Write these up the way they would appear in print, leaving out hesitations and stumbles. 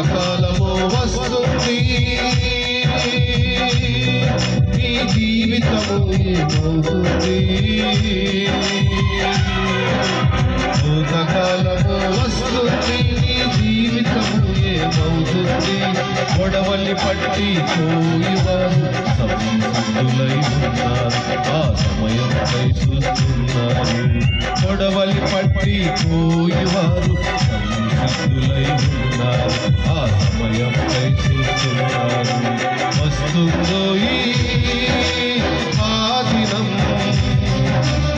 కాలము వస్తుంది ఈ జీవితము ఏమవుతుంది కాలము వస్తుంది ఈ జీవితము ఏమవుతుంది గొడవల్ని పట్టి పోయేవారు సంసిద్ధులై ఉన్నారు ఆ సమయంపై చూస్తున్నారు గొడవల్ని పట్టి పోయేవారు సంసిద్ధులై ఉన్నారు ఆ సమయంపై చూస్తున్నారు వస్తుందో ఆ దినం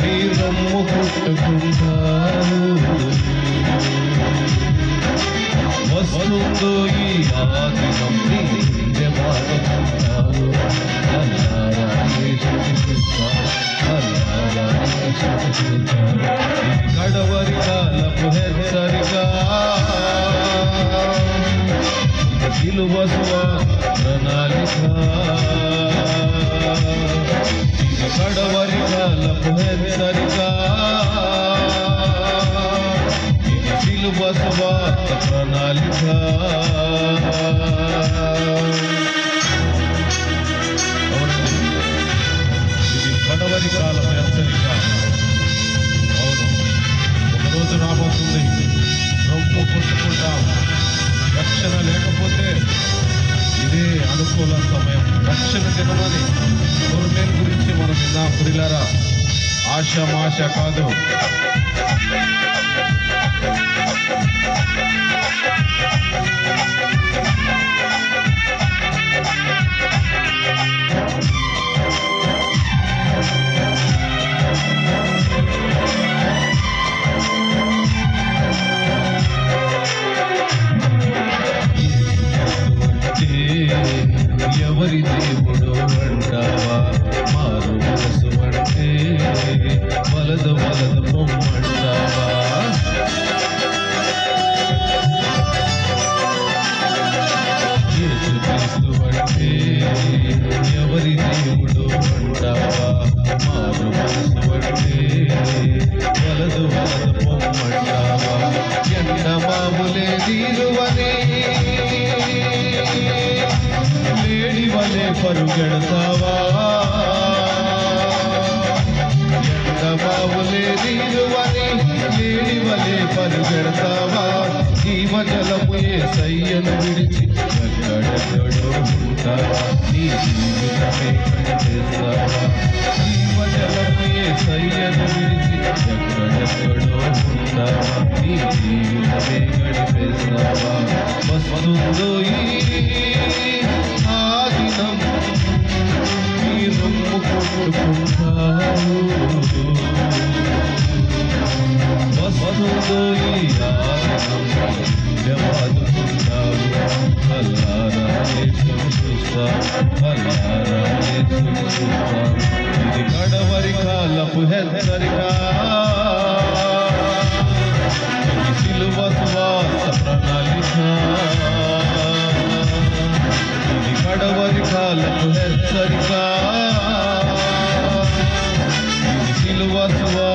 మీ రొమ్ము కొట్టుకుంటారు వస్తుందో ఆ దినం మీ గుండె బాధకుంటారు గడవరి కాలపు హెచ్చరిక సిలువ ప్రణాళిక గడవరి కాలపు హెచ్చరిక సిలువ ప్రణాళిక గడవరి కాలం హెచ్చరిక అవును ఒకరోజు రాబోతుంది రొమ్ము కొట్టుకుంటాం రక్షణ లేకపోతే ఇదే అనుకూల సమయం రక్షణ దినమని గొర్రెల గురించి మనం విన్నాం ప్రియులారా ఆశమాశ కాదు ఎవరి దేవుడు అంటావా మారు మనసు అంటే వలదు వలదు పొమ్మంటావా యేసుక్రీస్తు అంటే ఎవరి దేవుడు అంటావా మారు మనసు అంటే వలదు వలదు పొమ్మంటావా ఎండ మామూలే తీరువనే లేడి వలె పరుగెడతావా ఎండ బావులే నీరువని లేడి వలె పరుగెడతావా జీవజలము యేసయ్యను విడిచి ఎక్కడెక్కడో ఉంటావా నీ జీవితమే కనిచేస్తావా జీవజలము యేసయ్యను విడిచి ఎక్కడెక్కడో ఉంటావా నీ జీవితమే గడిపేస్తావా వస్తుందో వస్తుందో ఇది గడవరి కాలపు హెచ్చరిక సిలువ సువార్త ప్రణాళిక ఇది గడవరి కాలపు హెచ్చరిక ఇది సిలువ సువార్త